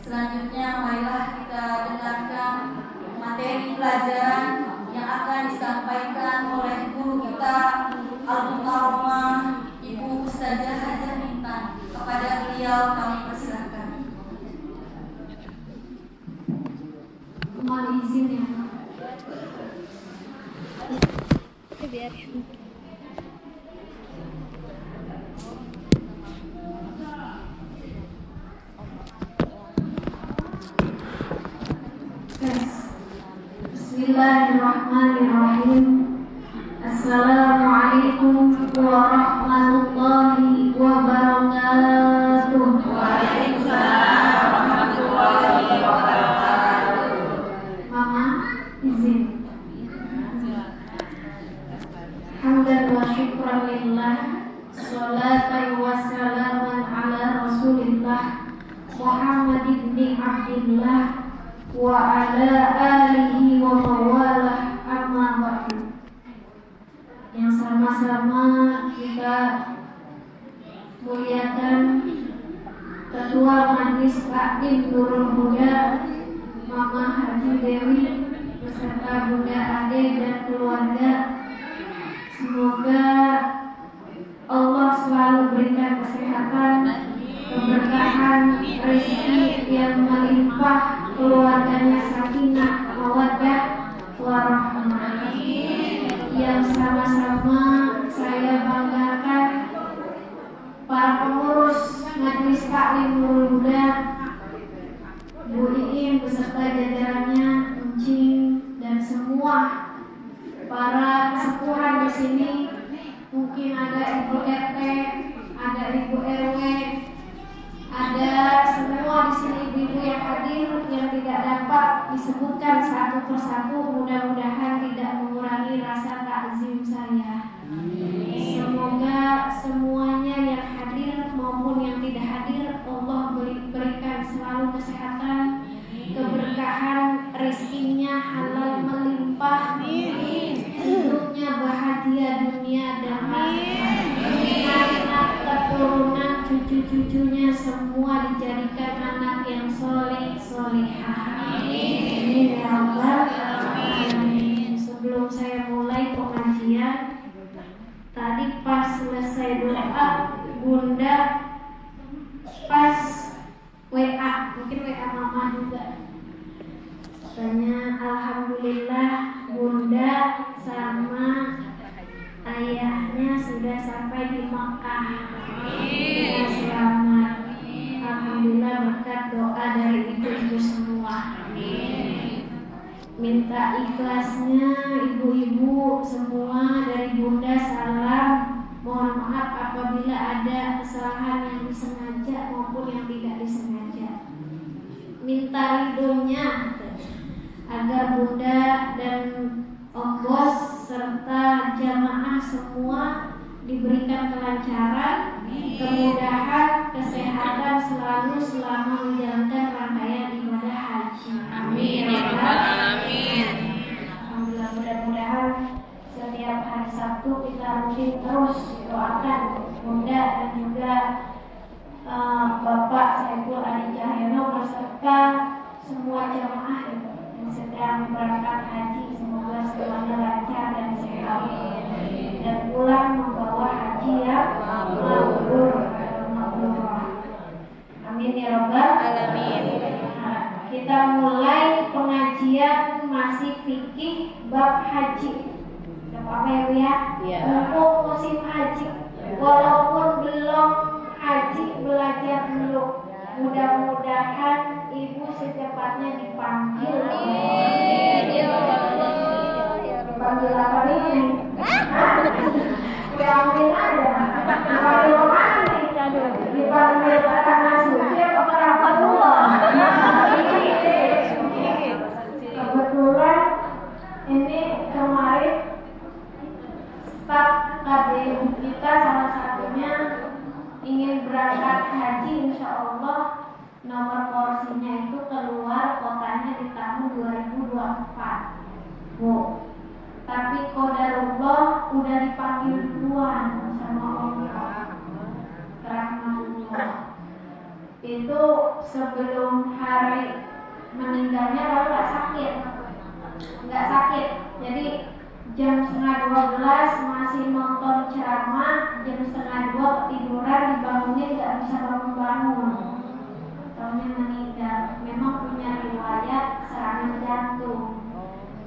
Selanjutnya marilah kita dengarkan materi pelajaran yang akan disampaikan oleh guru kita Al-Mukarramah Ibu Ustazah Hajah Intan. Kepada beliau kami persilakan. Mohon izin ya. Biar. Bismillahirrahmanirrahim. Assalamualaikum warahmatullahi wabarakatuh. Waalaikumsalam warahmatullahi wabarakatuh. Mama izin. Hamdan wa syukran lillah, sholatan wa salaman ala Rasulillah Muhammad ibn Abdillah wa ala alihi wa mawalah, amma ba'du. Yang sama-sama kita muliakan Ketua Majelis Taklim Nurul Huda Mama Haji Dewi beserta Bunda Ade dan keluarga. Semoga Allah selalu berikan kesehatan, keberkahan, rezeki yang melimpah, keluarganya sakinah, mawaddah, warahmah. Yang sama-sama saya banggakan para pengurus Majelis Taklim Nurul Huda, Bu Iim beserta jajarannya, Encing dan semua para kesepuhan di sini. Mungkin ada Ibu RT, ada Ibu RW, ada semua di sini ibu-ibu yang hadir yang tidak dapat disebutkan satu persatu. Mudah-mudahan tidak mengurangi rasa takzim saya. Semoga semuanya yang hadir maupun yang tidak hadir Allah berikan selalu kesehatan, keberkahan, rezekinya halal melimpah, hidupnya bahagia dunia dan akhirat, anak keturunan cucu-cucunya semua dijadikan anak yang soleh solehah. Amin ya rabbal alamin. Sebelum saya mulai pengajian, tadi pas selesai doa, Bunda pas WA, mungkin WA Mama juga, katanya alhamdulillah Bunda sama ayahnya sudah sampai di Makkah. Ya, selamat. Alhamdulillah berkat doa dari ibu-ibu semua. Minta ikhlasnya ibu-ibu semua dari Bunda salam. Mohon maaf apabila ada kesalahan yang disengaja maupun yang tidak disengaja. Minta ridhonya agar Bunda dan Om Bos serta jamaah semua diberikan kelancaran, kemudahan, kesehatan selalu selama menjalankan rangkaian ibadah haji. Amin ya rabbal alamin. Alhamdulillah, mudah-mudahan setiap hari Sabtu kita rutin terus doakan Bunda dan juga Bapak Saiful Adi Cahyono beserta semua jamaah yang sedang berangkat haji. Semoga semuanya lancar dan sehat dan pulang membawa haji yang mabrur. Amin ya rabbal alamin. Nah, kita mulai pengajian masih fikih bab haji. Apa ya Bu ya? Untuk musim haji, walaupun belum haji, belajar dulu. Mudah-mudahan Ibu secepatnya dipanggil. Dipanggil apa ini? Dipanggil ada. Dipanggil mana nih? Dipanggil karena suci atau karena dua? Kebetulan ini kemarin staf KDU kita salah satunya ingin berangkat haji, insya Allah nomor porsinya itu keluar kotanya di tahun 2024 Bu. Tapi qadarullah udah dipanggil duluan sama Allah rahmatullah. Itu sebelum hari meninggalnya lalu nggak sakit. Jadi jam 11:30 masih nonton ceramah, jam 11:30 ketiduran, dibangunin nggak bisa bangun-bangun. Taunya meninggal. Memang punya riwayat serangan jantung.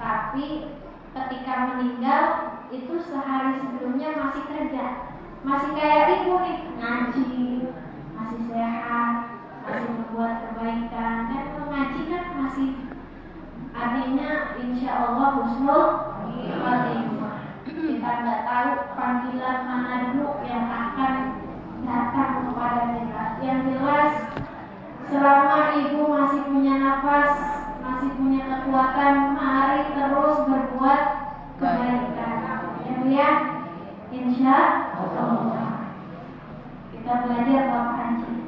Tapi ketika meninggal itu sehari sebelumnya masih kerja, masih kayak ibu nih, ngaji, masih sehat, masih membuat kebaikan. Dan mengaji kan masih artinya insya Allah husnul khotimah. Kita nggak tahu panggilan mana dulu yang akan datang kepada kita. Yang jelas selama ibu masih punya nafas, masih punya kekuatan, mari terus berbuat kebaikan. Ya, insya Allah. Kita belajar bab haji.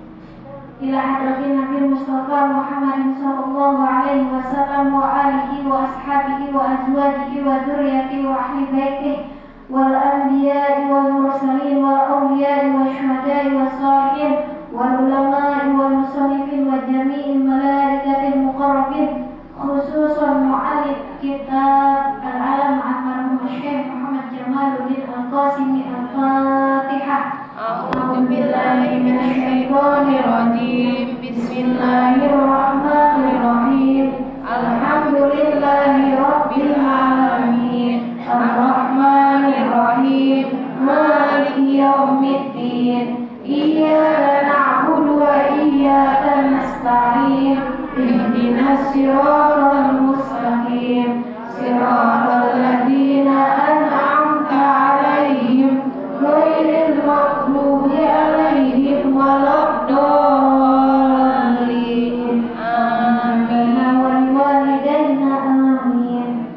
Ila hadratin Nabi Mustafa Muhammad sallallahu alaihi wasallam wa alihi wa ashabihi wa azwajihi wa dzurriyyatihi wa ahli baitihi wal anbiya'i wal mursalin wal awliya'i wa syuhada'i wa shalihin wal ulama'i wal musannifin wa jami'il malaikatil muqarrabin khususan mu'allif kitab al-alam al-marhum Syekh Muhammad Jamaluddin Al-Qasimi Al-Fatihah. A'udzu billahi minasyaitonir rajim. Bismillahirrahmanirrahim. Alhamdulillahi rabbil alamin. Ar-Rahmanir Rahim. Maliki yaumiddin. Iyyaka na'budu wa iyyaka nasta'in. Ihdinas siratal mustaqim. Siratal ladzina an'amta 'alaihim ghairil maghdubi 'alaihim waladdallin. Amin. Wal walidaina amin.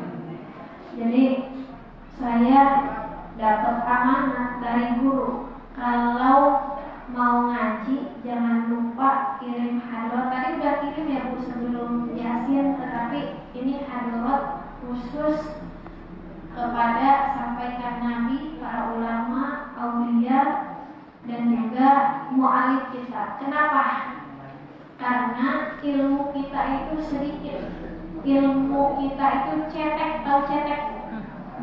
Jadi saya dapat amanah dari guru, kalau mau ngaji jangan lupa kirim hadroh. Tadi udah kirim ya Bu sebelum Yasin, tetapi ini hadroh khusus kepada sampaikan Nabi, para ulama, aulia, dan juga mu'alif kita. Kenapa? Karena ilmu kita itu sedikit, ilmu kita itu cetek, tahu cetek.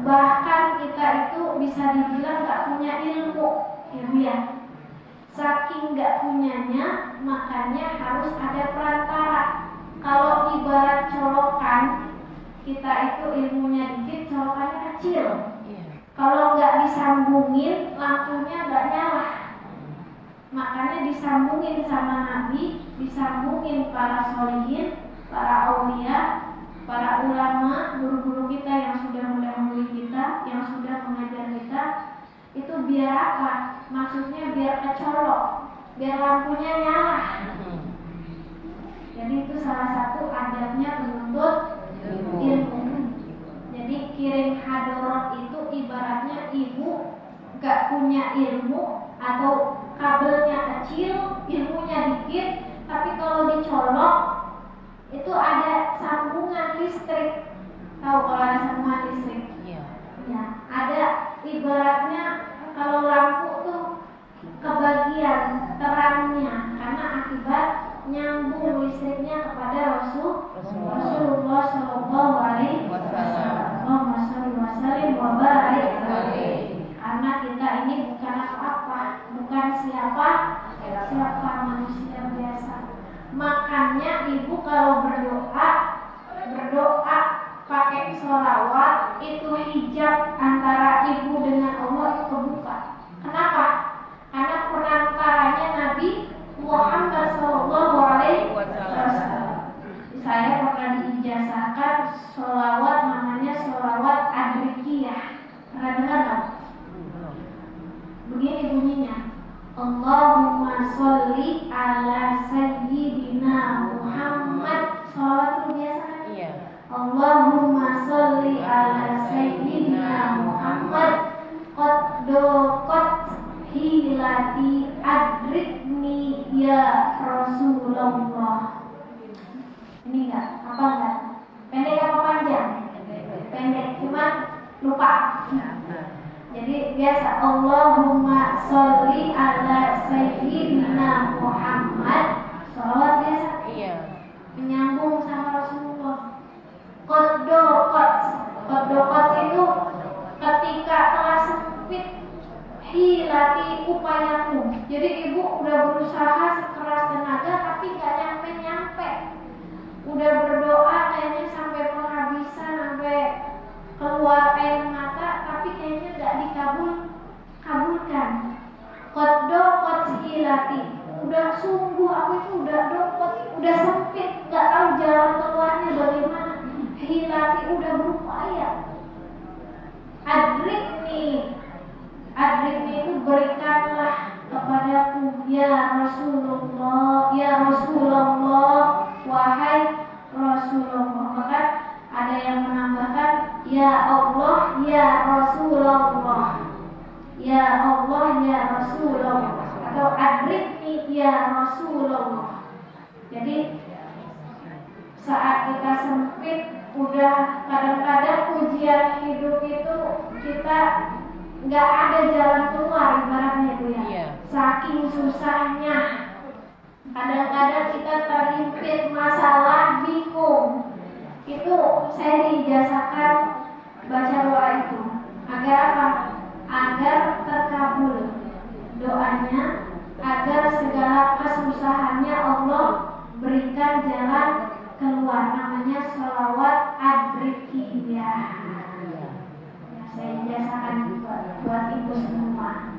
Bahkan kita itu bisa dibilang gak punya ilmu, ya. Saking gak punyanya, makanya harus ada perantara. Kalau ibarat colokan, kita itu ilmunya dikit, colokannya kecil. Kalau gak disambungin, lampunya gak nyala. Makanya disambungin sama Nabi, disambungin para sholihin, para aulia, para ulama, guru-guru kita yang sudah mendahului kita, yang sudah mengajar kita. Itu biar apa? Maksudnya biar kecolok, biar lampunya nyala. Jadi itu salah satu adabnya penuntut ilmu. Jadi kirim hadroh itu ibaratnya ibu gak punya ilmu atau kabelnya kecil, ilmunya dikit, tapi kalau dicolok itu ada sambungan listrik. Tahu kalau ada sambungan listrik? Ya, ada ibaratnya kalau lampu tuh kebagian terangnya karena akibat nyambung listriknya kepada Rasulullah Sallallahu Alaihi Wasallam. Allahumma sholli wa sallim wa barik alaihi. Karena kita ini bukan apa-apa, bukan siapa manusia biasa. Makanya ibu kalau berdoa pakai sholawat, itu hijab antara ibu dengan Allah itu kebuka. Kenapa? Karena perantaranya Nabi Muhammad Sallallahu Alaihi Wasallam. Saya pernah diijazahkan sholawat namanya sholawat adrikiyah. Pernah dengar nggak? Begini bunyinya. Allahumma sholli ala sayyidina Muhammad. Sholawat itu biasa kan? Iya. Allahumma sholli ala sayyidina Muhammad. Qad hilati adrikni ya Rasulullah. Ini enggak? Apa enggak? Pendek apa panjang? Pendek, cuma lupa. Jadi biasa Allahumma sholli ala sayyidina Muhammad. Sholawat biasa. Iya. Menyambung sama Rasulullah. Rasulullah, ya Rasulullah, wahai Rasulullah. Maka ada yang menambahkan ya Allah, ya Rasulullah, ya Allah, ya Rasulullah, atau adrikni ya Rasulullah. Jadi saat kita sempit, udah kadang-kadang ujian hidup itu kita nggak ada jalan keluar ibaratnya itu ya. Saking susahnya, kadang-kadang kita terhimpit masalah, bingung. Itu saya diijazakan baca doa itu agar apa? Agar terkabul doanya, agar segala kesusahannya Allah berikan jalan keluar. Namanya sholawat adrikiyah. Saya ijazakan juga buat ibu semua.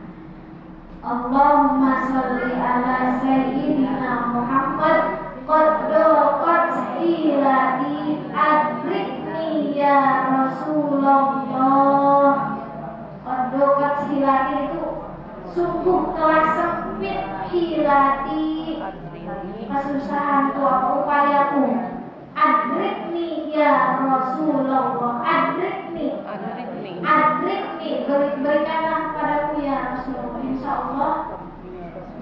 Allahumma sholli ala sayyidina Muhammad qad hilati adrikni ya Rasulullah. Qad hilati itu sungguh telah sempit, hilati kesusahanku, apa upayaku. Adrikni ya Rasulullah, adrikni, berikanlah kepadaku ya Rasulullah. Insya Allah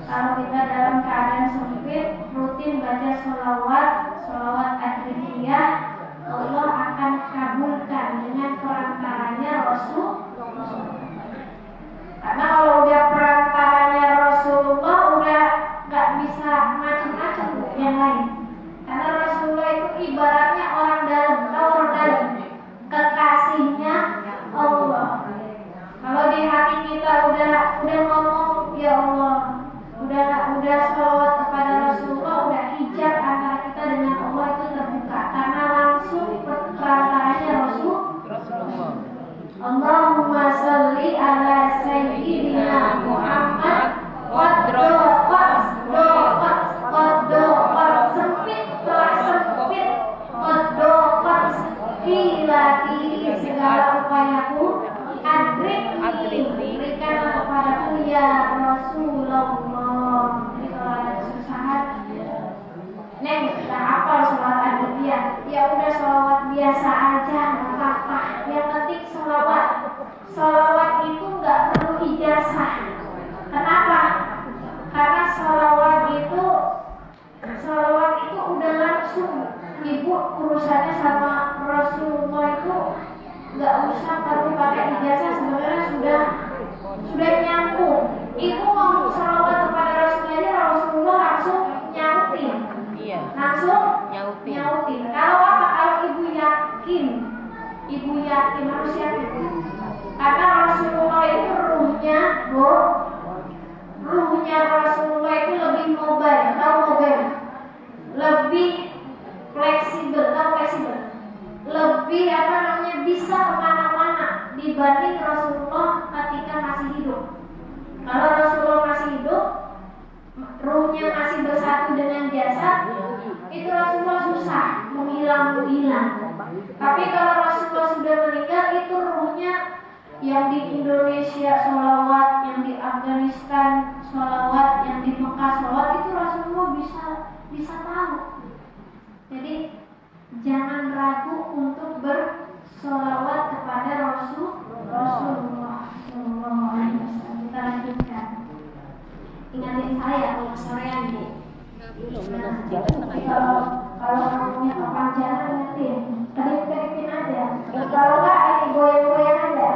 kalau kita dalam keadaan sempit, rutin baca sholawat adrikiyah, Allah akan kabulkan dengan perantaranya Rasulullah. Karena kalau udah perantaranya Rasulullah, udah nggak bisa macam-macam yang lain. Karena Rasulullah itu ibaratnya orang dalam, kekasihnya Allah. Kalau di hati kita udah ngomong ya Allah, udah sholawat kepada Rasulullah, udah hijab antara kita dengan Allah itu terbuka karena langsung perantaranya Rasulullah. Allahumma sholli ala sayyidina Muhammad qad sempit, telah sempit, qad hilati segala upayaku, adrikni, berikanlah kepadaku ya Rasulullah. Jadi kalau ada kesusahan, Neng, kita hafal sholawat adrikiyah. Ya udah sholawat biasa aja, nggak apa-apa. Yang penting sholawat itu nggak perlu ijazah. Kenapa? Karena sholawat itu udah langsung. Ibu urusannya sama Rasulullah itu nggak usah perlu pakai ijazah, sebenarnya sudah nyambung. Ibu ngomong sholawat kepada Rasulullah langsung nyautin. Langsung nyautin. Kalau apa? Kalau ibu yakin harus yakin. Karena Rasulullah itu ruhnya Rasulullah itu lebih mobile, lebih fleksibel, lebih bisa kemana-mana dibanding Rasulullah ketika masih hidup. Kalau Rasulullah masih hidup, ruhnya masih bersatu dengan jasad, itu Rasulullah susah menghilang. Tapi kalau Rasulullah sudah meninggal, itu ruhnya yang di Indonesia sholawat, yang di Afghanistan sholawat, yang di Mekah sholawat, itu Rasulullah bisa tahu. Jadi jangan ragu untuk bersolawat kepada Rasulullah. Kita lanjutkan. Ingatin saya kalau sorean Bu. Kalau ngomongnya kepanjangan ingetin, kedipin aja. Kalau nggak ini goyang-goyang aja.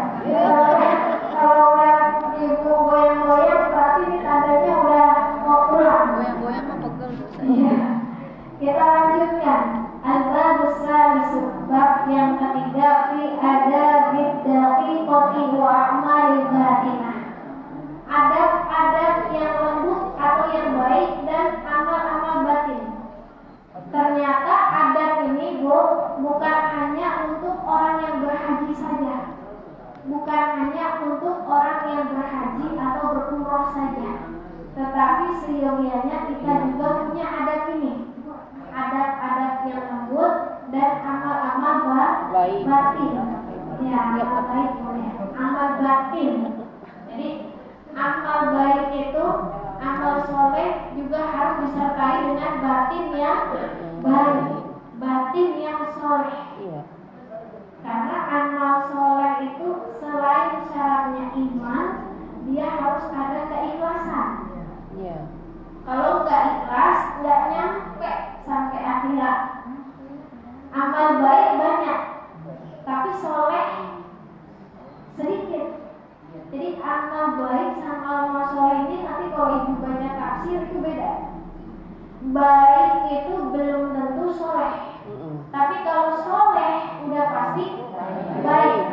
Kalau udah ibu goyang-goyang, berarti ini tandanya udah mau pulang. Goyang-goyang mah pegel. Iya. Kita lanjutkan. Al-bab as-salis, bab yang ketiga, fi adabi daqiqati wa a'malil batinah. Adab-adab yang lembut atau yang baik dan amal-amal batin. Ternyata adab ini bukan hanya untuk orang yang berhaji saja, bukan hanya untuk orang yang berhaji atau berumrah saja, tetapi seyogianya kita juga punya adab ini. Adab-adab yang lembut dan amal-amal batin. Ya, amal baik boleh. Amal batin. Jadi amal baik itu amal soleh juga baik, batin yang soleh. Iya. Karena amal soleh itu selain syaratnya iman, dia harus ada keikhlasan. Iya. Kalau nggak ikhlas, nggak nyampe sampai akhirat. Amal baik banyak, tapi soleh sedikit. Jadi amal baik sama amal soleh ini nanti kalau ibu baca tafsir itu beda. Baik itu belum tentu soleh, tapi kalau soleh udah pasti baik.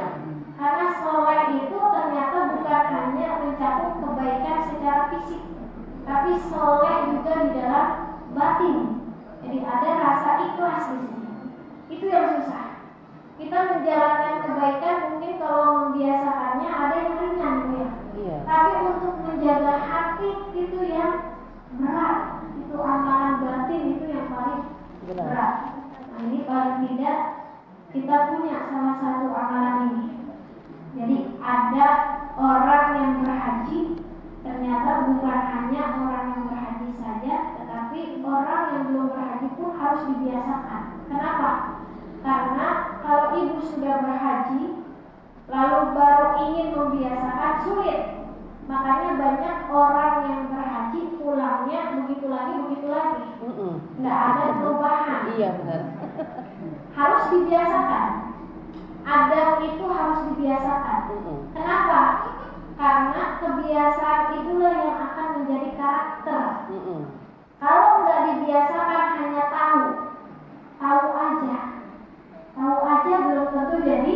Karena soleh itu ternyata bukan hanya mencakup kebaikan secara fisik, tapi soleh juga di dalam batin. Jadi ada rasa ikhlas di sini. Itu yang susah. Kita menjalankan kebaikan mungkin kalau membiasakannya ada yang ringan ya. Iya. Tapi untuk menjaga hati itu yang berat. Itu amalan batin itu yang paling berat. Nah ini paling tidak kita punya salah satu amalan ini. Jadi ada orang yang berhaji, ternyata bukan hanya orang yang berhaji saja, tetapi orang yang belum berhaji pun harus dibiasakan. Kenapa? Karena kalau ibu sudah berhaji lalu baru ingin membiasakan sulit. Makanya banyak orang yang berhaji pulangnya begitu lagi. Nggak ada perubahan. Iya benar. Harus dibiasakan. Adab itu harus dibiasakan. Kenapa? Karena kebiasaan itulah yang akan menjadi karakter. Kalau nggak dibiasakan hanya tahu aja belum tentu jadi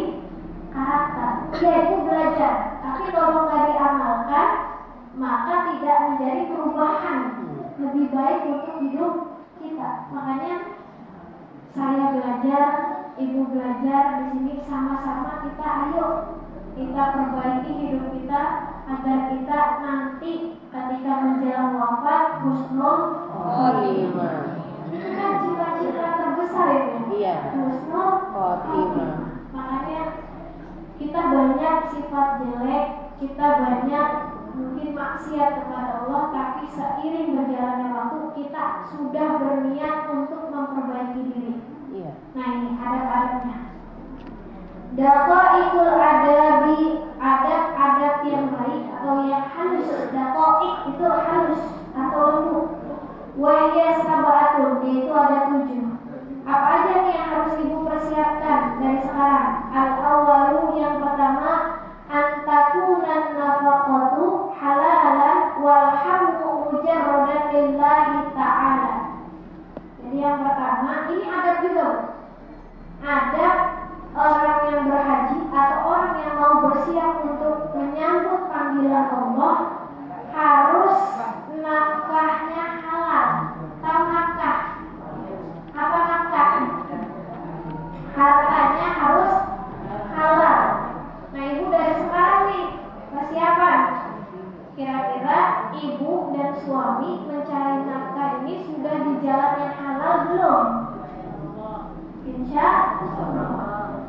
karakter. Ya itu belajar, tapi kalau nggak diamalkan maka tidak menjadi perubahan lebih baik untuk hidup kita. Makanya saya belajar, ibu belajar di sini sama-sama kita perbaiki hidup kita agar kita nanti ketika menjelang wafat husnul khotimah. Itu kan cita-cita terbesar ya. Iya. Husnul khotimah. Makanya kita banyak sifat jelek, kita banyak mungkin maksiat kepada Allah, tapi seiring berjalannya waktu kita sudah berniat untuk memperbaiki diri. Iya. Nah ini adab-adabnya. Daqaiqul adabi, adab-adab yang baik atau yang halus. Daqaiq itu halus atau lembut. Wahya sab'atun, yaitu ada 7. Apa aja nih yang harus ibu persiapkan dari sekarang? Al-awwalu, yang pertama, antakunan nafaqatu halalan walhamu mujarradan lillahi ta'ala. Jadi yang pertama, ini adab juga, adab orang yang berhaji atau orang yang mau bersiap untuk menyambut panggilan Allah harus nafkahnya halal. Tahu nafkah? Apa nafkah? Hartanya harus halal. Nah ibu dari sekarang nih persiapan. Kira-kira ibu dan suami mencari nafkah ini sudah di jalan yang halal belum? Insya Allah.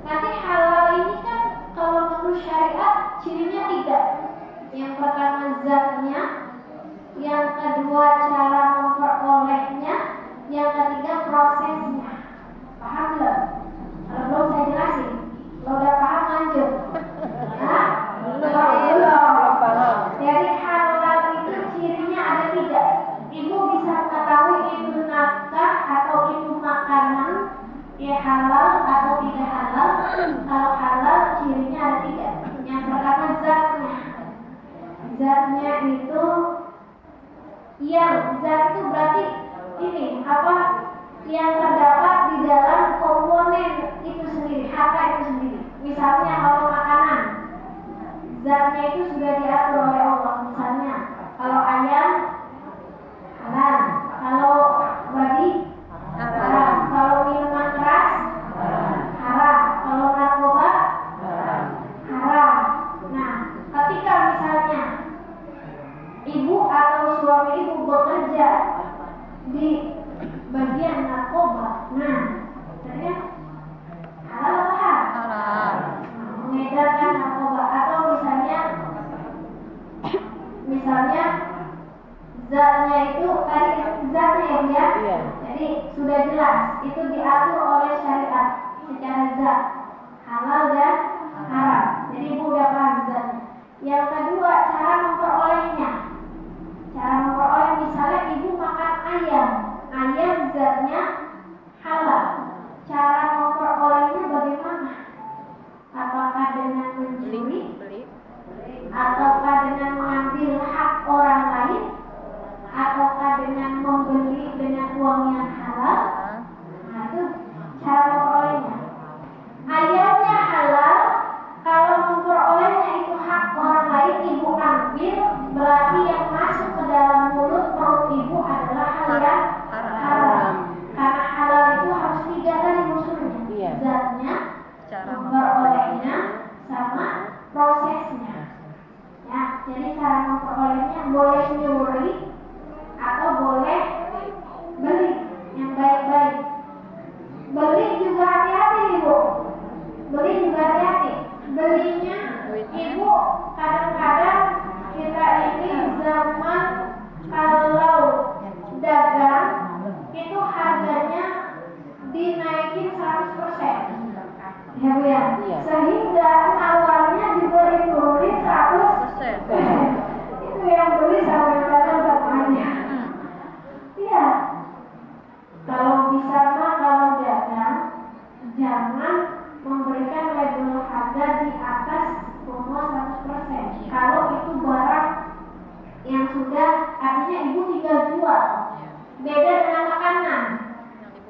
Nanti halal ini kan kalau menurut syariat cirinya 3. Yang pertama zatnya, yang kedua cara memperolehnya, yang ketiga prosesnya. Paham belum? Kalau belum saya jelasin. Kalau udah paham lanjut. Nah, belum paham. Jadi halal itu cirinya ada 3. Ibu bisa mengetahui itu nafkah atau itu makanan, ya halal atau tidak halal. Kalau halal cirinya ada 3. Yang pertama zatnya. Zatnya itu zat itu berarti ini apa yang terdapat di dalam komponen itu sendiri, harta itu sendiri. Misalnya kalau makanan, zatnya itu sudah diatur oleh Allah. Misalnya kalau ayam halal, kalau babi haram, kalau minuman keras haram, kalau narkoba haram. Nah, ketika misalnya ibu atau suami ibu bekerja di bagian narkoba, nah, ternyata halal apa haram? Halal. Mengedarkan narkoba atau misalnya jelas itu diatur oleh syariat secara zat, halal dan haram. Jadi ibu udah paham zatnya. Yang kedua, cara memperolehnya. Cara memperoleh, misalnya ibu makan ayam, ayam zatnya halal. Cara memperolehnya bagaimana? Apakah dengan mencuri? Ataukah dengan mengambil hak orang lain? Ataukah dengan membeli dengan uang yang halal? Nah, itu cara memperolehnya. Ayamnya halal, kalau memperolehnya itu hak orang lain, ibu ambil, berarti yang masuk ke dalam mulut perut ibu adalah hal yang haram. Karena halal itu harus 3 kali unsurnya, zatnya, memperolehnya, sama prosesnya. Ya, jadi cara memperolehnya boleh nyuri atau boleh beli yang baik-baik. Beli juga hati-hati ibu. Beli juga hati-hati. Belinya ibu kadang-kadang kita ini zaman kalau dagang itu harganya dinaikin 100%. Ya Bu ya. Sehingga awalnya juga diturunin 100%. Itu yang beli sampai dagang sama aja. Iya. Kalau bisa mah kalau dagang jangan memberikan label harga di atas semua 100%. Kalau itu barang yang sudah artinya ibu tinggal jual. Beda dengan makanan.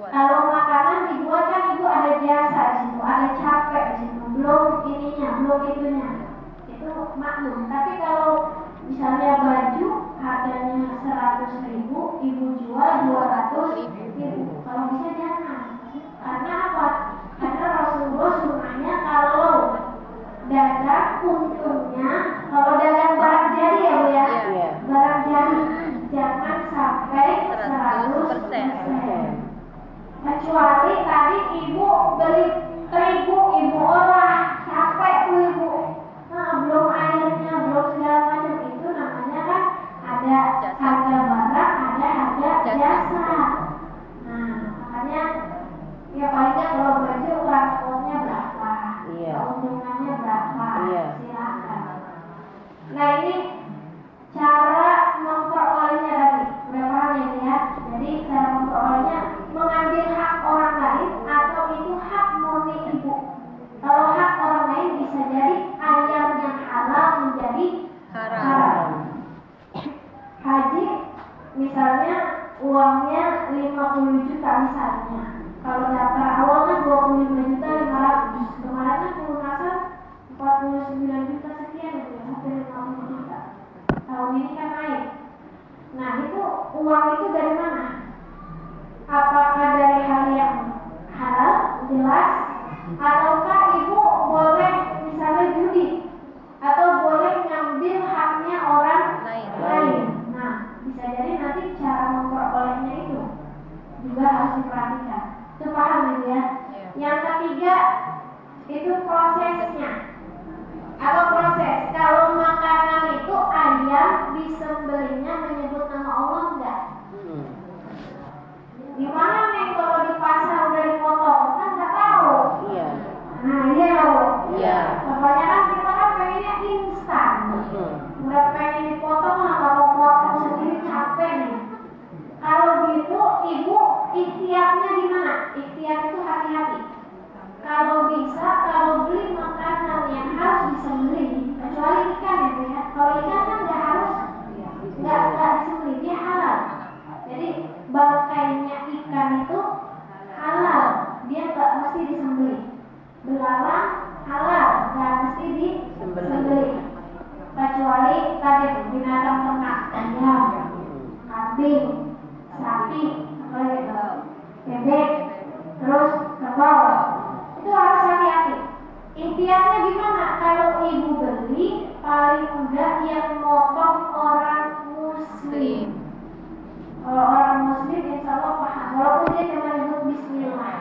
Kalau makanan dibuat kan ibu ada jasa di situ, ada capek di situ, belum ininya, belum itunya. Itu maklum. Tapi kalau misalnya baju harganya 100.000, ibu jual 200.000. Kalau bisa jangan. Karena apa? Karena Rasulullah sunnahnya kalau dagang untungnya, kalau dagang barang jadi ya Bu ya, barang jadi jangan sampai 100%. Kecuali tadi ibu beli terigu, ibu olah, capek tuh ibu. Nah, belum airnya, belum segala macam, itu namanya kan ada harga barang, ada harga jasa. Nah, makanya ya palingnya kalau baju transportnya berapa, keuntungannya berapa, silakan. Nah, ini cara memperolehnya tadi, udah paham ya Bu ya? Jadi cara memperolehnya mengambil hak orang lain atau itu hak murni ibu. Kalau hak orang lain bisa jadi ayam yang halal menjadi haram. Haji misalnya uangnya 50 juta misalnya. Kalau daftar awal kan 25.500.000. Kemarin kan pelunasan 49 juta sekian ya, hampir 50 juta. Tahun ini kan naik. Nah, itu uang itu dari mana? Apakah dari hal yang halal, jelas, ataukah ibu boleh misalnya judi, atau boleh ngambil haknya orang lain. Nah, bisa jadi nanti cara memperolehnya itu juga harus diperhatikan. Itu paham ya? Yang ketiga itu prosesnya. Apa proses? Kalau makanan itu ayam disembelihnya menyebut nama Allah enggak? Gimana nih kalau di pasar udah dipotong? Kan nggak tahu. Nah iya loh. Kebanyakan kita kan pengennya instan. Udah pengen dipotong lah, kalau potong sendiri capek nih. Kalau gitu ibu ikhtiarnya di mana? Ikhtiar itu hati-hati. Kalau bisa, kalau beli makanan yang harus disembelih, kecuali ikan ya Bu ya. Kalau ikan kan nggak harus, nggak disembelih, dia halal. Jadi bangkainya ikan itu halal, dia nggak mesti disembelih. Belalang halal, nggak mesti disembelih. Kecuali tadi binatang ternak, ayam, kambing, sapi, bebek, terus kerbau. Itu harus hati-hati. Ikhtiarnya gimana? Kalau ibu beli, paling mudah yang motong orang muslim. Kalau orang muslim insya Allah paham, walaupun dia cuma nyebut bismillah.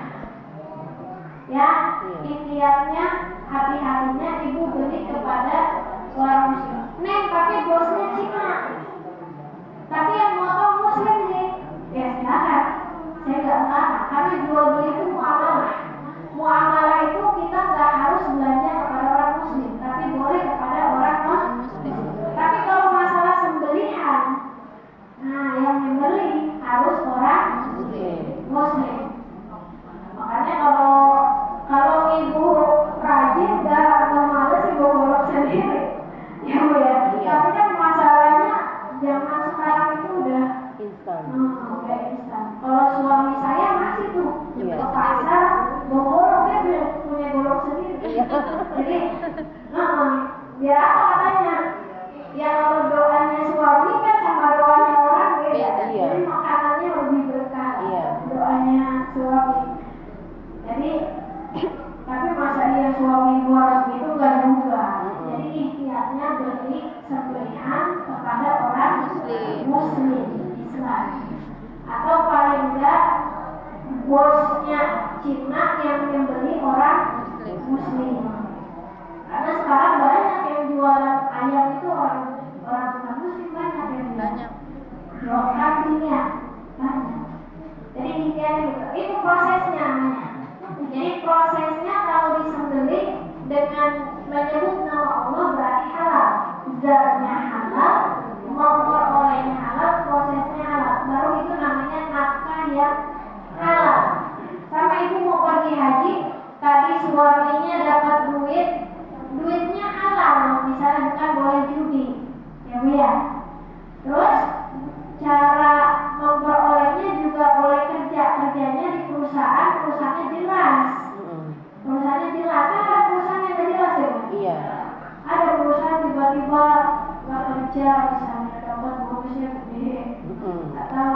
Ya, ikhtiarnya hati-hatinya ibu beli kepada orang muslim. Neng, tapi bosnya Cina, tapi yang motong muslim sih. Ya silakan, saya nggak melarang, karena jual beli itu muamalah. Muamalah itu kita nggak harus belanja kepada orang muslim, tapi boleh kepada orang non-muslim. Tapi kalau masalah sembelihan, nah yang membeli harus orang muslim. Makanya kalau ibu rajin nggak males ibu golok sendiri, ya Bu ya. Tapi kan masalahnya zaman sekarang itu udah instan. Udah instan. Kalau suami saya masih tuh ke pasar golok, dia punya golok sendiri. Jadi, biar apa katanya? Ya kalau doanya suami kan sama doanya orang beda. Jadi makanannya lebih berkah. Doanya suami. Jadi, tapi masa dia suami harus itu enggak juga. Jadi ikhtiarnya beli sembelihan kepada orang muslim Islam. Atau paling enggak bosnya Cina yang membeli orang muslim. Karena sekarang banyak yang jualan ayam itu orang bukan muslim, banyak yang banyak. Lokasinya banyak. Jadi itu prosesnya namanya. Jadi prosesnya kalau disembelih dengan menyebut nama Allah berarti halal. Zatnya halal, memperolehnya halal, prosesnya halal. Baru itu namanya nafkah yang halal. Sama ibu mau pergi haji, tadi suaminya dapat duitnya halal, misalnya bukan boleh judi, ya Bu ya. Terus cara memperolehnya juga boleh kerjanya di perusahaannya jelas. Perusahaannya jelas, kan ada perusahaan yang tidak jelas ya Bu? Iya. Ada perusahaan tiba-tiba nggak kerja, misalnya dapat bonusnya gede, atau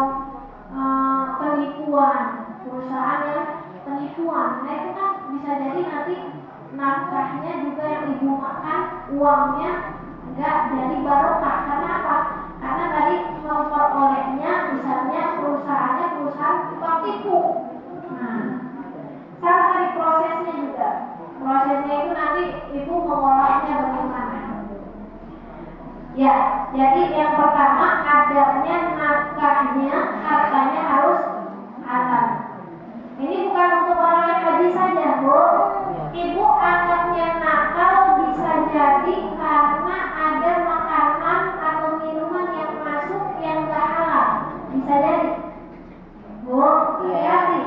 penipuan, perusahaan yang penipuan. Nah itu kan bisa jadi nanti nafkahnya juga yang ibu makan, uangnya enggak jadi barokah. Karena apa? Karena tadi memperolehnya misalnya perusahaan tukang tipu. Nah, sama dari prosesnya juga. Prosesnya itu nanti ibu mengolahnya bagaimana? Ya, jadi yang pertama adanya nafkahnya, hartanya harus halal. Ini bukan untuk orang yang haji saja, Bu. Ibu anaknya nakal bisa jadi karena ada makanan atau minuman yang masuk yang gak halal. Bisa jadi, Bu. Hati-hati.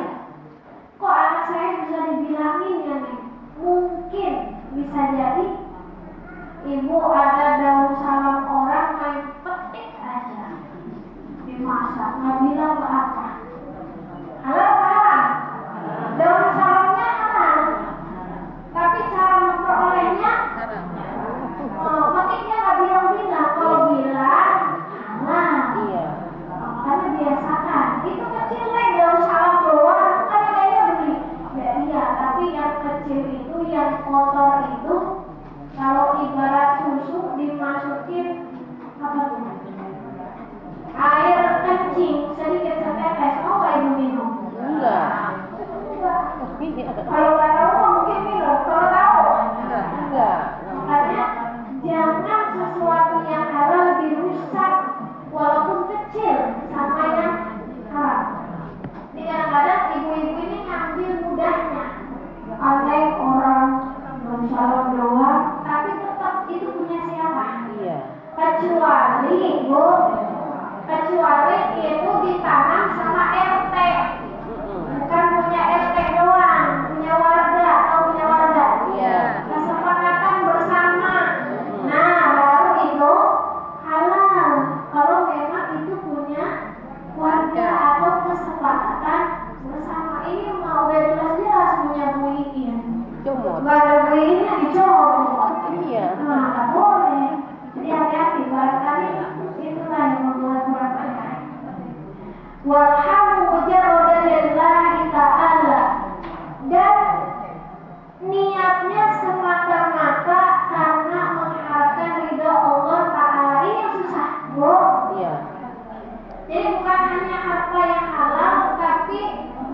Kok anak saya bisa dibilangin ya nih? Mungkin bisa jadi ibu ada daun salam orang main petik aja dimasak, nggak bilang apa. Halal apa haram? Daun salamnya halal, tapi cara memperolehnya petiknya nggak bilang-bilang. Kalau bilang halal, makanya biasakan. Itu kecil nih daun salam doang, kan kayaknya beli. Ya iya, tapi yang kecil itu, yang kotor itu, kalau ibarat susu dimasukin apa tuh? Air kencing sedikit setetes, mau nggak ibu minum? Enggak. Kalau nggak tahu mungkin minum. Kalau tahu? Enggak. Makanya jangan sesuatu yang halal dirusak walaupun kecil sama yang haram. Ini kadang-kadang ibu-ibu ini ngambil mudahnya. Andai orang salam doang, tapi tetap itu punya siapa? Iya. Kecuali itu ditanam sama RT. Bukan punya RT doang, punya warga atau punya warga. Iya. Kesepakatan bersama. Nah, baru itu halal. Kalau memang itu punya warga atau kesepakatan bersama. Ini mau udah jelas-jelas punya Bu Iin. Gak ada Bu Iinnya dicomot. Iya. Nah, gak boleh. Jadi hati-hati, barangkali itulah yang membuat kurang berkah. Walhamdu mujarradan lillahi ta'ala. Dan niatnya semata-mata karena mengharapkan ridho Allah Ta'ala. Ini yang susah, Bu. Iya. Jadi bukan hanya harta yang halal, tapi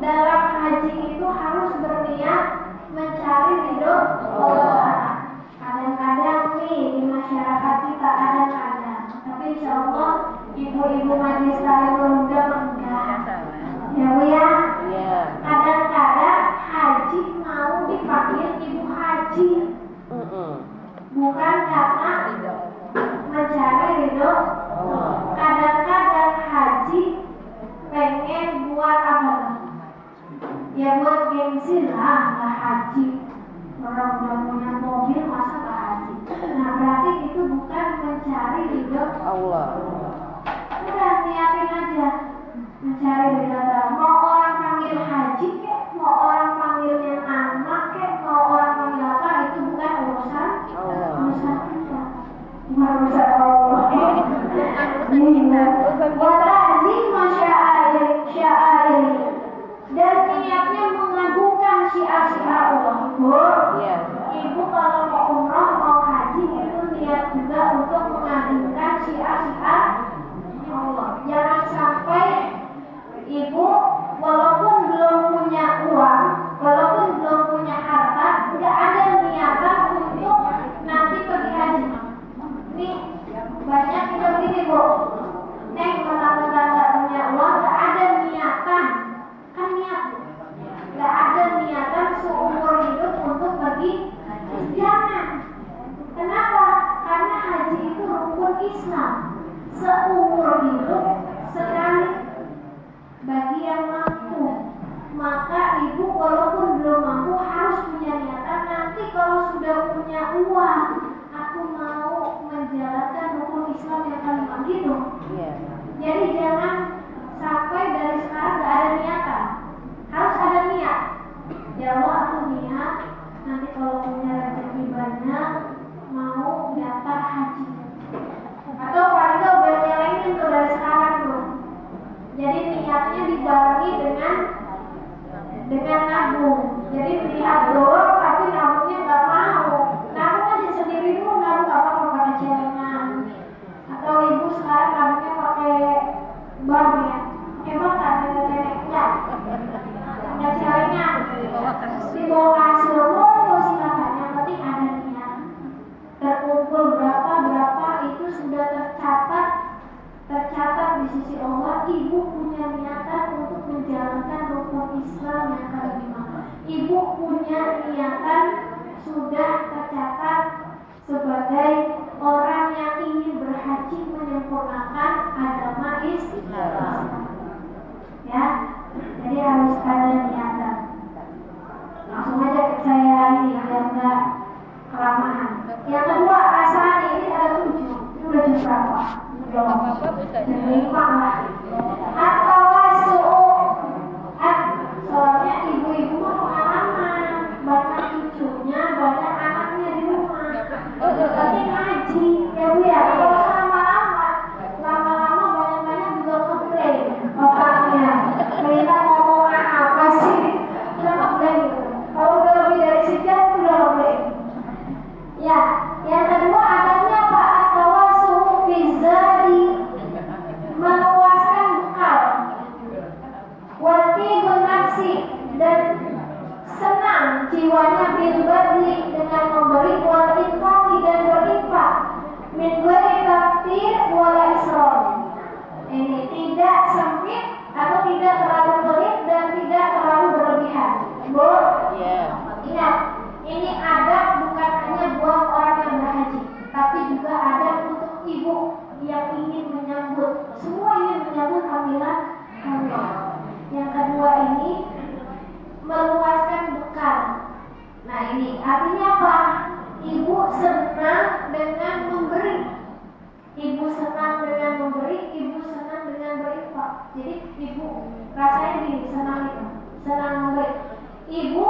dalam haji itu harus berniat mencari ridho buat gengsi lah nggak haji. Orang udah punya mobil masa nggak haji? Nah berarti itu bukan mencari ridho Allah. Udah niatin aja mencari ridho Allah. Mau orang panggil haji kek, mau orang panggilnya anak kek, mau orang panggil apa, itu bukan urusan kita. Bukan urusan Allah. Walazim syair dan niatnya mengagungkan syiar-syiar Allah. Ibu kalau mau umroh mau haji itu niat juga untuk mengagungkan syiar-syiar Allah. Jangan sampai ibu walaupun belum punya uang, walaupun belum punya harta, nggak ada niatan untuk nanti pergi haji. Nih banyak kita begini bu, neng mentang-mentang nggak punya uang, nggak ada niatan, kan niat, nggak ada niatan seumur hidup untuk pergi. Jangan. Kenapa? Karena haji itu rukun Islam. Seumur hidup sekali bagi yang mampu. Maka ibu walaupun belum mampu harus punya niatan. Nanti kalau sudah punya uang, aku mau menjalankan rukun Islam yang kelima gitu. Jadi jangan sampai dari sekarang gak ada niatan. Harus ada niat. Ya Allah aku niat nanti kalau punya rezeki banyak mau daftar haji. Atau paling nggak udah nyelekin tuh dari sekarang tuh. Jadi niatnya dibarengi dengan nabung. Jadi niat doang tapi nabungnya nggak mau. Nabung aja sendiri dulu, nabung nggak apa-apa pakai celengan. Atau ibu sekarang nabungnya pakai bank ya. Hebat kan nenek-neneknya. Pakai celengan. Dibawa kasur mulu sih kakaknya. Yang penting ada niat. Terkumpul berapa itu sudah tercatat di sisi Allah. Ibu punya niatan untuk menjalankan rukun Islam yang kelima. Ibu punya niatan sudah tercatat sebagai orang yang ingin berhaji menyempurnakan agama Islam. Ya, jadi harus ada niatan. Langsung aja saya ini biar nggak kelamaan. Yang kedua asal ini ada 7. Ini udah jam berapa? Jam 5 lah. Atau soalnya ibu-ibu mau pengalaman, banyak cucunya, banyak anaknya di rumah. Tapi ngaji, ya bu ya. Kalau lama-lama banyak-banyak juga ngeplay otaknya. Kita ngomong apa sih? Udah ngeplay gitu. Kalau udah lebih dari sejam udah ngeplay. Ya, yang kedua adanya apa? Atawasuh bizari, meluaskan bekal. Wati bernafsi dan senang jiwanya bil badli dengan memberi, wal infaqi dan berinfak, min ghairi taftir wala israr. Ini tidak sempit atau tidak terlalu pelit dan tidak terlalu berlebihan. Bu, ingat, ini adab bukan hanya buat orang yang berhaji, tapi juga adab untuk ibu yang ingin menyambut. Semua ingin menyambut panggilan Allah. Yang kedua ini meluaskan bekal. Nah ini artinya apa? Ibu senang dengan memberi. Ibu senang dengan memberi, ibu senang dengan berinfak. Jadi ibu rasanya gini, senang itu, senang memberi. Ibu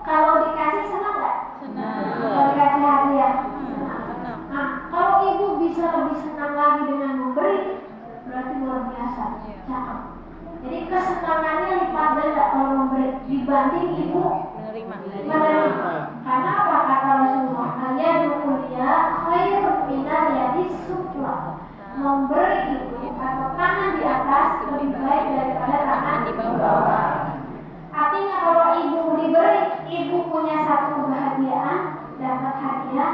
kalau dikasih senang nggak? Senang. Kalau dikasih hadiah, senang. Nah kalau ibu bisa lebih senang lagi dengan memberi, berarti luar biasa, cakep. Jadi kesenangannya lipat ganda kalau memberi dibanding ibu menerima. Karena apa kata Rasulullah? Ayat mulia khairun minal yadis sufla. Memberi itu atau tangan di atas lebih baik daripada tangan di bawah. Artinya kalau ibu diberi, ibu punya satu kebahagiaan, dapat hadiah.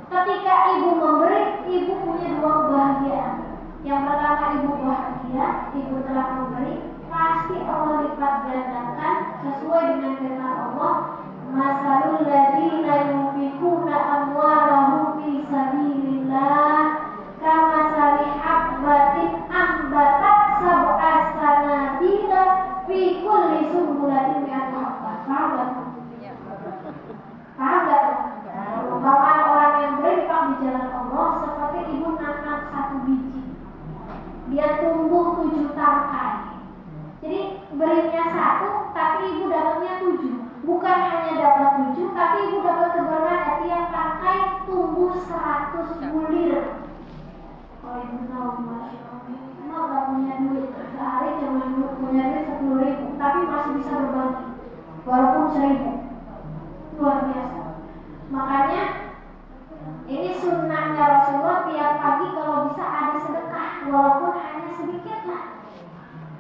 Ketika ibu memberi, ibu punya 2 kebahagiaan. Yang pertama ibu bahagia, ibu telah memberi, pasti Allah lipat gandakan sesuai dengan firman Allah. Masalul ladzina yunfikuna amwalahum fi sabilillah kamasali habbatin ambatat sab'a sanabila fi kulli sumbulatin mi'atu habbah. dapat 7, tapi ibu dapat keberkahan tiap pakai tumbuh 100 bulir. Kalau ibu tahu, masya Allah, gak punya duit sehari cuma punya duit 10.000, tapi masih bisa berbagi walaupun 1.000. Luar biasa. Makanya ini sunnahnya Rasulullah, tiap pagi kalau bisa ada sedekah walaupun hanya sedikit lah.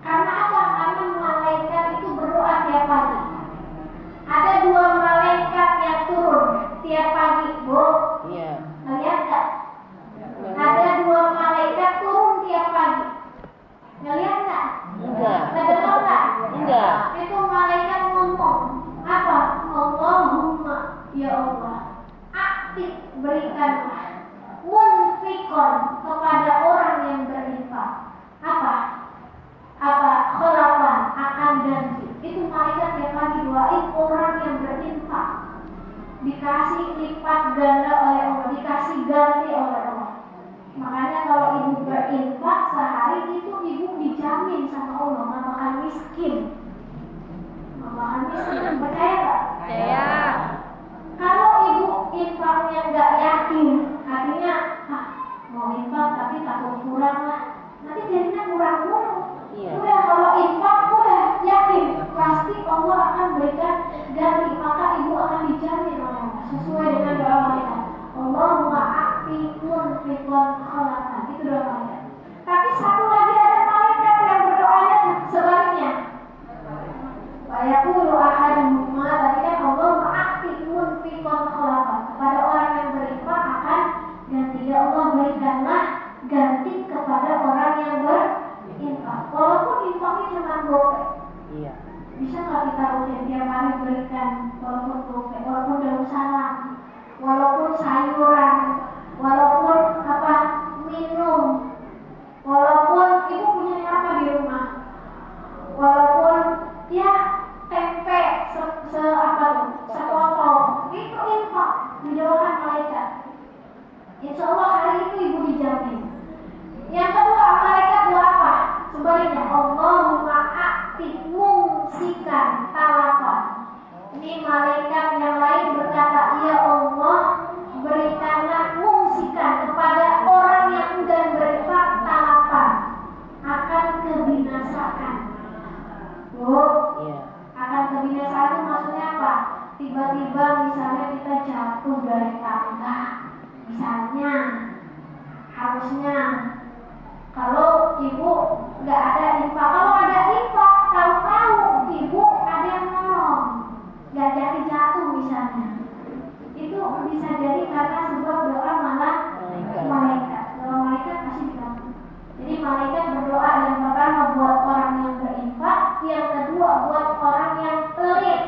Karena apa? Karena malaikat itu berdoa tiap pagi. Ada 2 malaikat yang turun tiap pagi, Bu. Iya. Lihat nggak? Ada 2 malaikat turun tiap pagi. Ngelihat nggak? Enggak. Ngedengar nggak? Enggak. Itu malaikat ngomong apa? Allahumma, ya Allah, aktif berikanlah munfikon kepada orang yang berinfak. Apa? Khilafan akan ganti. Itu malaikat yang lagi doain orang yang berinfak, dikasih lipat ganda oleh Allah, dikasih ganti oleh Allah. Makanya kalau ibu berinfak sehari itu ibu dijamin sama Allah nggak bakal miskin. Nggak bakal miskin, percaya nggak? Percaya. Kalau ibu infaknya nggak yakin, artinya mau infak tapi takut kurang lah, nanti jadinya kurang mulu. Iya. Udah kalau infak udah yakin pasti Allah akan berikan ganti, maka ibu akan dijamin oleh Allah sesuai dengan doa mereka. Allahumma a'timun fikon khalaqan, itu doa mereka. Tapi satu lagi ada malaikat yang berdoanya sebaliknya. Wa yaqulu ahaduhum, tadi kan Allahumma a'timun fikon khalaqan, kepada orang yang berinfak akan ganti. Ya Allah, berikanlah ganti kepada orang yang berinfak. Walaupun infaknya cuma gopek. Iya. Bisa nggak kita rutin tiap hari berikan, walaupun gopek, walaupun daun salam, walaupun sayuran, walaupun minum, walaupun ibu punya apa di rumah, walaupun ya tempe sepotong, itu infak, didoakan malaikat. Insya Allah hari itu ibu dijamin. Yang kedua, malaikat doa apa? Sebaliknya, Allahumma a'ti mumsikan talafan. Ini malaikat yang lain berkata, ya Allah, berikanlah mumsikan kepada orang yang enggan berinfak talafan, akan kebinasaan. Iya. Akan kebinasaan itu maksudnya apa? Tiba-tiba misalnya kita jatuh dari tangga, misalnya, harusnya kalau ibu nggak ada infak, kalau ada infak, tahu-tahu ibu ada yang nolong, nggak jadi jatuh misalnya, itu bisa jadi karena sebuah doa malah malaikat. Doa malaikat pasti dibantu. Jadi malaikat berdoa yang pertama buat orang yang berinfak, yang kedua buat orang yang pelit.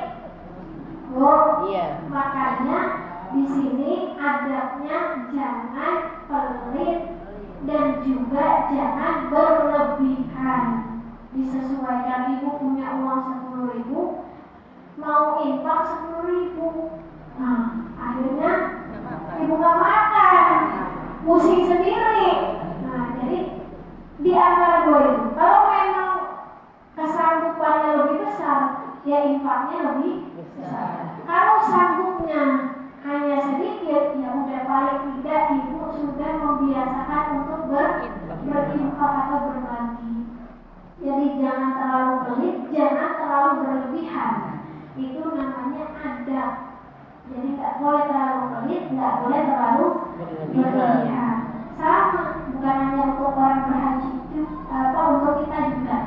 Iya. Makanya di sini adabnya jangan pelit dan juga jangan berlebihan. Disesuaikan, ibu punya uang 10.000, mau infak 10.000, nah akhirnya ibu gak makan, pusing sendiri. Nah jadi di antara dua itu, kalau memang kesanggupannya lebih besar, ya infaknya lebih besar. Kalau sanggupnya hanya sedikit, ya udah paling tidak ibu sudah membiasakan untuk berinfak atau berbagi. Jadi jangan terlalu pelit, jangan terlalu berlebihan. Itu namanya adab. Jadi nggak boleh terlalu pelit, nggak boleh terlalu berlebihan. Sama, bukan hanya untuk orang berhaji, untuk kita juga.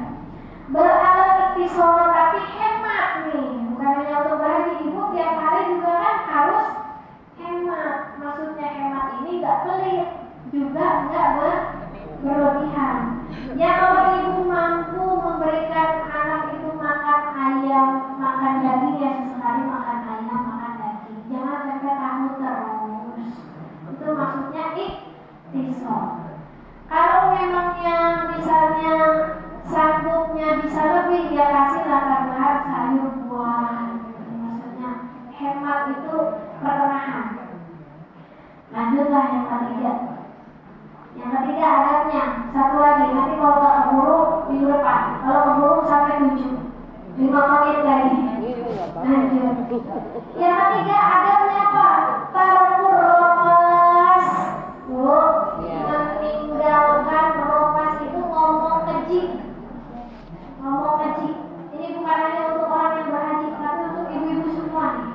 Beralat iktisor, tapi hemat nih. Bukan hanya untuk berhaji, ibu tiap hari juga kan harus hemat. Maksudnya hemat ini nggak pelit, juga nggak berlebihan. Ya kalau ibu mampu memberikan anak itu makan ayam, makan daging, ya sesekali makan ayam, makan daging. Jangan sampai tahu terus. Itu maksudnya iktisor. Kalau memangnya misalnya sanggupnya bisa lebih, ya kasihlah tambahan sayur buah. Maksudnya hemat itu pertengahan. Lanjutlah yang ketiga. Yang ketiga adabnya, satu lagi, nanti kalau nggak keburu minggu depan, kalau keburu sampai 7, 5 menit lagi. Lanjut. Yang ketiga adabnya apa? Tarkur rokas. Bu, meninggalkan rokas itu ngomong keji. Ngomong keji. Ini bukan hanya untuk orang yang berhaji, tapi untuk ibu-ibu semua nih.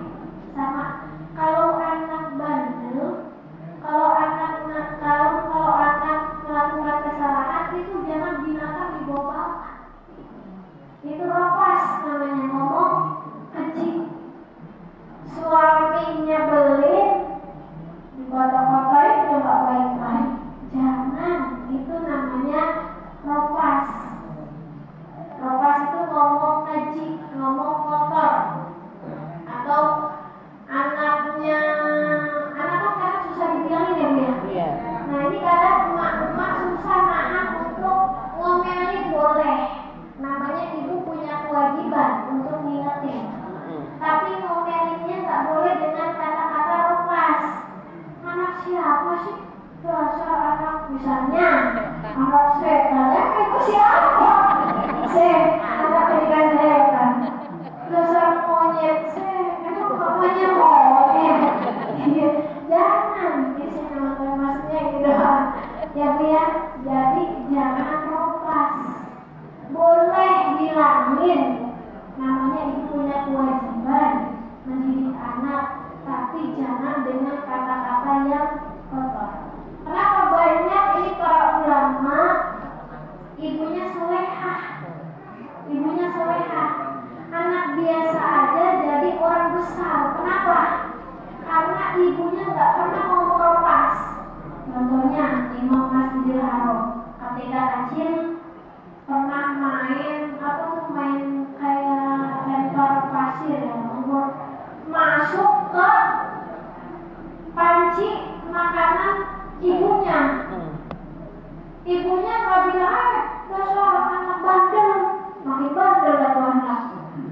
Sama. Kalau anak bandel, kalau anak nakal, kalau anak melakukan kesalahan itu jangan binatang dibawa. Itu rokas namanya, ngomong keji. Suaminya beli dikata-katain coba baik-baik, jangan, itu namanya rokas. Rokas itu ngomong keji, ngomong kotor. Atau anaknya, anak kan kadang susah dibilangin ya Bu ya? Iya. Nah ini kadang emak-emak susah nahan untuk ngomelin boleh. Namanya ibu punya kewajiban untuk ngingetin. Tapi ngomelinnya nggak boleh dengan kata-kata rokas. Anak siapa sih? Dasar anak, misalnya anak setan. Ya itu siapa? Anak pendidikan setan. Dasar monyet itu namanya monyet. Jangan di sini maksudnya gitu. Ya Bu ya. Jadi jangan rokas. Boleh bilangin. Namanya ibu punya kewajiban mendidik anak, tapi jangan dengan kata-kata yang kotor. Kenapa banyak ini para ulama ibunya solehah, anak biasa aja jadi orang besar. Kenapa? Karena ibunya nggak pernah ngomong rokas. Contohnya Imam Masjidil Haram ketika kecil pernah main kayak lempar pasir ya, masuk ke panci makanan ibunya. Ibunya nggak bilang, dasar anak bandel, makin bandel ya tuh anak.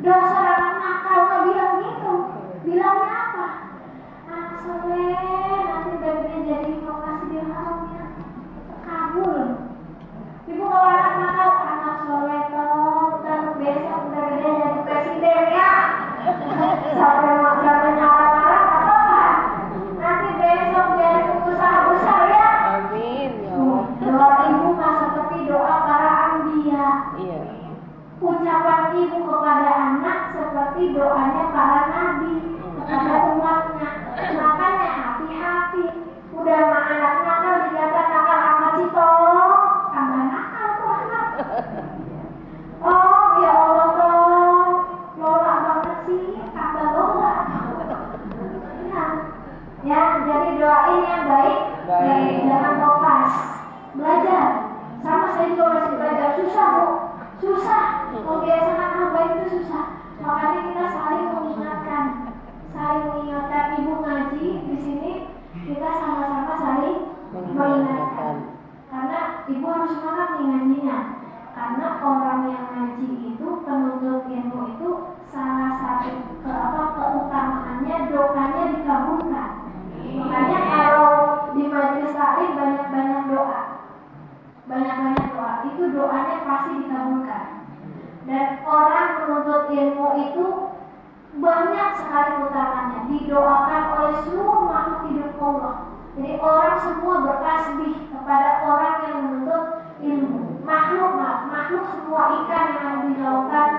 Dasar anak nakal, nggak bilang gitu. Bilangnya apa? Anak soleh, nanti udah gede jadi Imam Masjidil Haram ya, kabul. Ibu kalau anak nakal, anak soleh toh, dan besok udah gede jadi presiden ya. Sampai nyala-nyala apa? Nanti besok jadi pengusaha besar ya. Amin ya Allah. Doa ibu mah seperti doa para anbiya. Iya. Ucapan ibu kepada anak seperti doanya para nabi kepada umatnya. Makanya hati-hati. Udah mah anak nakal dikata nakal amat sih toh. Tambah nakal tuh anak. Oh ya Allah toh, lola banget sih, tambah lola. Ya, jadi doain yang baik. Jangan rokas. Belajar. Sama saya juga masih belajar. Susah Bu, susah. Membiasakan hal baik itu susah. Makanya kita saling mengingatkan. Ibu ngaji di sini, kita sama-sama saling mengingatkan. Karena ibu harus semangat nih ngajinya. Karena orang yang ngaji itu, penuntut ilmu itu salah satu keutamaannya doanya dikabulkan. Makanya kalau di majelis taklim banyak-banyak doa. Itu doanya pasti dikabulkan. Dan orang menuntut ilmu itu banyak sekali keutamaannya, didoakan oleh seluruh makhluk hidup Allah. Jadi orang semua bertasbih kepada orang yang menuntut ilmu. Makhluk semua, ikan yang ada di lautan,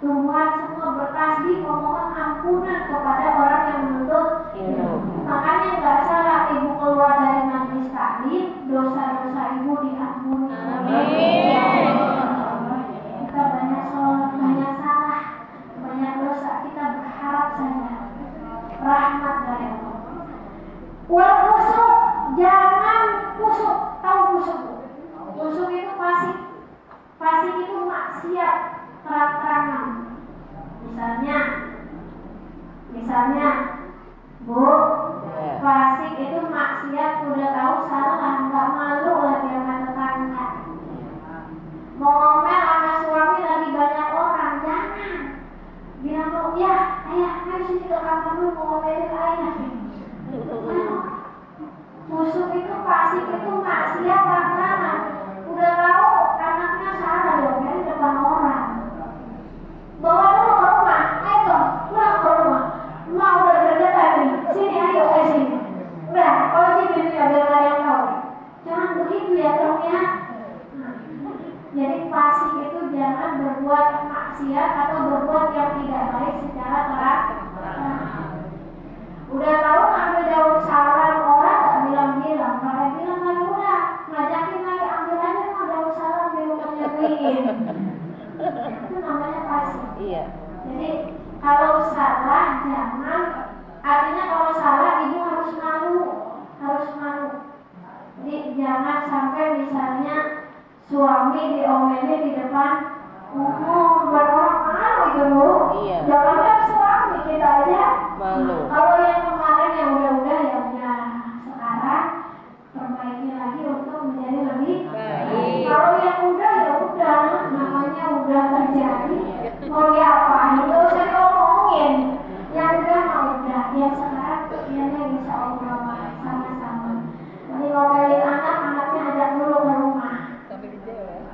tumbuhan semua bertasbih memohon ampunan kepada orang yang menuntut ilmu. Makanya nggak salah ibu keluar dari majelis taklim, dosa-dosa ibu diampuni. Amin. Kita banyak salah, banyak dosa, kita berharap saja rahmat dari Allah. Wal kusuk, jangan kusuk. Tahu kusuk? Kusuk itu fasik. Fasik itu maksiat terang-terangan. Misalnya, Bu, fasik itu maksiat udah tahu salah, nggak malu lagi sama tetangga. Mau ngomel sama suami lagi banyak orang, jangan. Bilang lu, ya, ayah, ayo sini ke kamar dulu mau ngomelin ayah. Busuk itu, fasik itu maksiat terang-terangan. Udah tahu anaknya salah loh, jadi depan orang. Bawa dulu ke rumah, ayo pulang ke rumah. ngomelin di depan umum, buat orang malu itu Bu. Iya. Jangan-jangan suami kita aja Malu. Kalau yang kemarin yang udah ya udah. Sekarang perbaiki lagi untuk menjadi lebih Baik. Kalau yang udah ya udah, namanya udah terjadi. Mau diapain? Gak usah diomongin. Yang udah mau udah, yang sekarang kayaknya insya Allah sama-sama. Nanti ngomelin anak, anaknya ajak dulu ke rumah.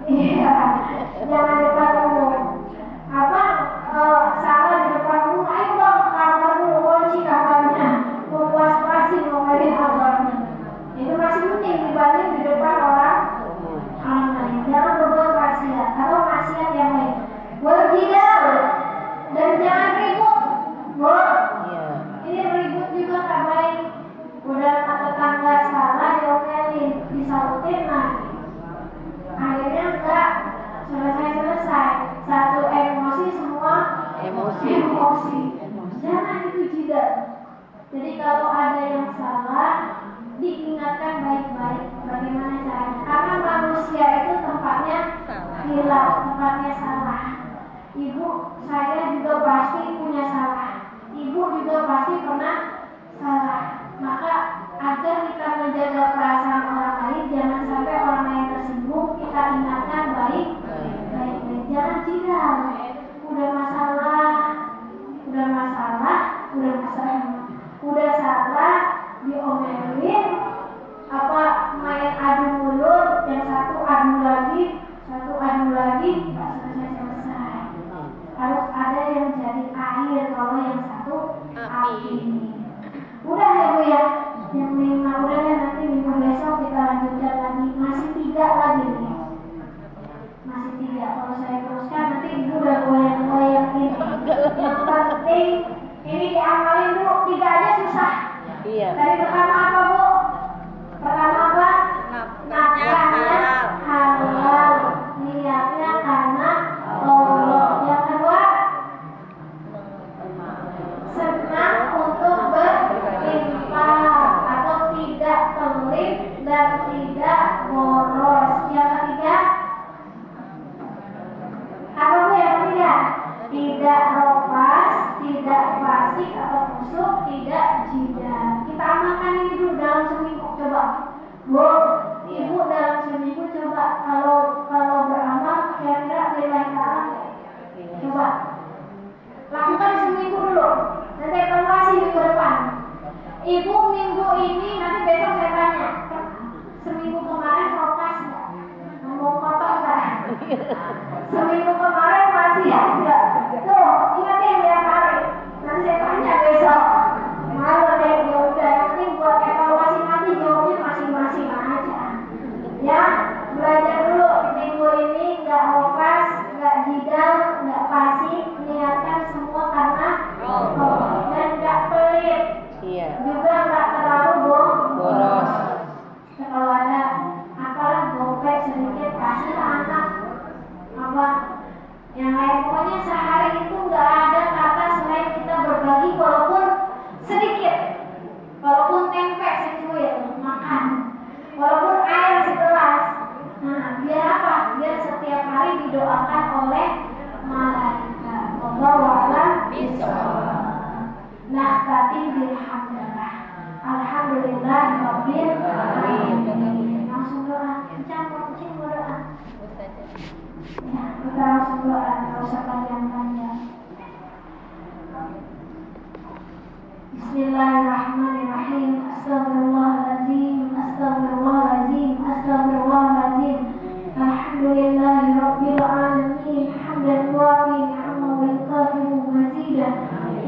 Iya, jangan depan umum. Abang salah di depan umum, ayo bang ke kamar dulu, kunci kamarnya. Puas-puasin ngomelin abang. Itu masih penting dibanding di depan orang lain. Jangan berbuat maksiat atau maksiat yang lain. Berjidal dan jangan ribut. Bu, Iya. ini ribut juga tak baik. Udah tetangga salah diomelin, disautin lagi. Akhirnya enggak selesai. Satu emosi semua emosi. Jangan itu jidal. Jadi kalau ada yang salah diingatkan baik-baik bagaimana caranya. Karena manusia itu tempatnya hilang, tempatnya salah. Ibu, saya juga pasti punya salah. Ibu juga pasti pernah salah. Maka agar kita menjaga perasaan orang lain, jangan sampai orang lain tersinggung, kita ingatkan baik-baik. Jangan jidal. Udah salah, diomelin, main adu mulut, yang satu adu lagi, nggak selesai. Harus ada yang jadi air, kalau yang satu api. Udah ya Bu ya, yang 5 udah ya, nanti minggu besok kita lanjutkan lagi. Masih 3 lagi nih. Masih 3. Kalau saya teruskan nanti Ibu udah goyang-goyang ini. Yang penting ini diamalin dulu, 3 aja susah. Iya. Tadi pertama apa Bu? Pertama apa? Nafkahnya halal, niatnya karena Allah. Yang kedua, senang untuk berinfak atau tidak pelit dan tidak boros. Yang ketiga, apa Bu yang ketiga? Tidak ropas, tidak fasik atau busuk, tidak jidal. Kita amalkan ini dulu dalam seminggu. Coba Bu, Ibu dalam seminggu coba kalau beramal kira-kira nilai salah. Coba lakukan seminggu dulu. Nanti evaluasi minggu depan. Ibu minggu ini nanti besok saya tanya. Seminggu kemarin ropas nggak? Mau kotor nggak? Seminggu kemarin masih ada. Tuh, ingatin tiap hari. Nanti saya tanya besok. Malu deh, ya udah. Nanti buat evaluasi nanti jawabnya masing-masing aja. Ya, belajar dulu minggu ini nggak ropas, nggak jidal, nggak fasik, niatkan semua karena Allah dan nggak pelit. Iya. Juga nggak terlalu Boros. Kalau ada apalah gopek sedikit kasih anak apa yang lain, pokoknya sehari itu nggak ada kata selain kita berbagi walaupun sedikit, walaupun tempe secuil makan, walaupun air segelas. Nah, biar apa? Biar setiap hari didoakan oleh malaikat. Wallahu a'lam bishawab. Nah, tadi bilhamdulillah. Alhamdulillah rabbil alamin. Langsung doa. Kucing doa. Ya, kita langsung doa, nggak usah panjang-panjang. Bismillahirrahmanirrahim. Astagfirullahaladzim, astagfirullahaladzim, astagfirullahaladzim. Alhamdulillahirabbil alamin. Hamdan wafi ni'amahu wa kafiru mazidah.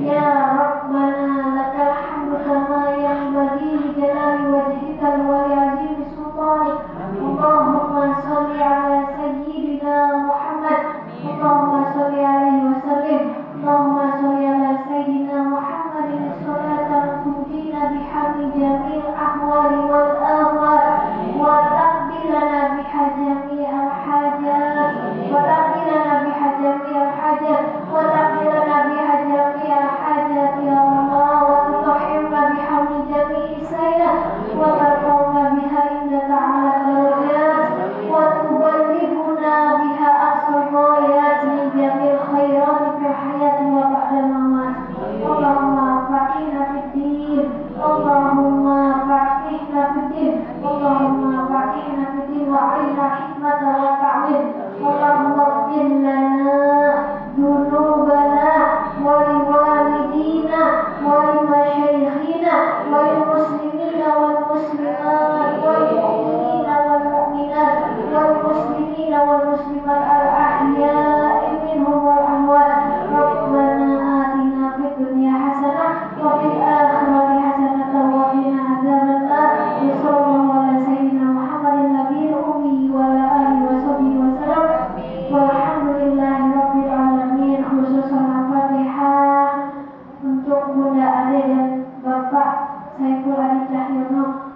Ya Rabbana lakal hamdu kama yanbaghi li jalali wajhika wa li 'azimi sultanik. Allahumma shalli ala sayyidina Muhammad. Allahumma shalli alaihi wa sallim. Allahumma shalli ala sayyidina Muhammadin salatan Bunda Ade dan Bapak Saiful Adi Cahyono.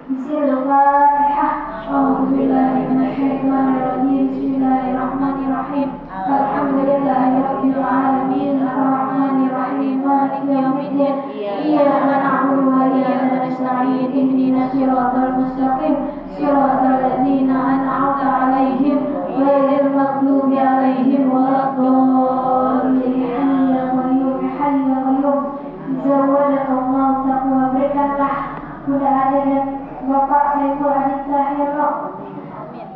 Bismillahirrahmanirrahim. A'udzubillahi minasyaitonirrajim. Bismillahirrahmanirrahim. Alhamdulillahirabbil alamin. Arrahmanirrahim. Maliki yaumiddin. Iyyaka na'budu wa iyyaka nasta'in. Ihdinas siratal mustaqim. Siratal ladzina an'amta 'alaihim ghairil maghdubi 'alaihim waladdallin. Ya Qayyum ya Hayy ya Qayyum. Zawwadakallahu taqwa. Berikanlah Bunda Ade dan Bapak Saiful Adi Cahyono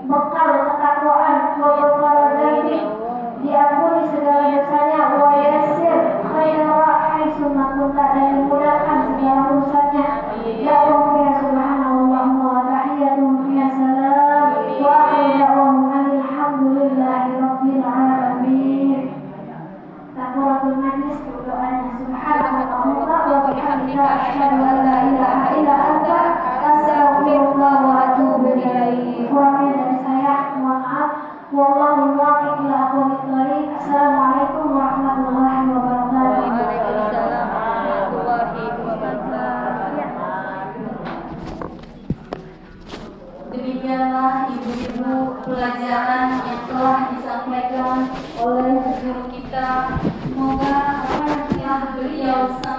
bekal ketakwaan, wabakal diampuni segala dosanya, wa yassir khaira haitsu ma kunta, dan dimudahkan segala urusannya. Ya Allah ya subhanallah wa tahiyatuhum fiha salam wa akhirahum alhamdulillahi rabbil alamin. Takbiratul majlis, doanya subhanallah wa bihamdika asyhadu an la ilaha illa anta astaghfirullah wa atubu ilaik. Kurangnya dari saya mohon maaf. Wallahu muwaffiq ila aqwamit thoriq. Assalamualaikum warahmatullahi wabarakatuh. Waalaikumsalam warahmatullahi wabarakatuh. Demikianlah ibu-ibu pelajaran yang telah disampaikan oleh guru kita. Semoga apa yang telah beliau sampaikan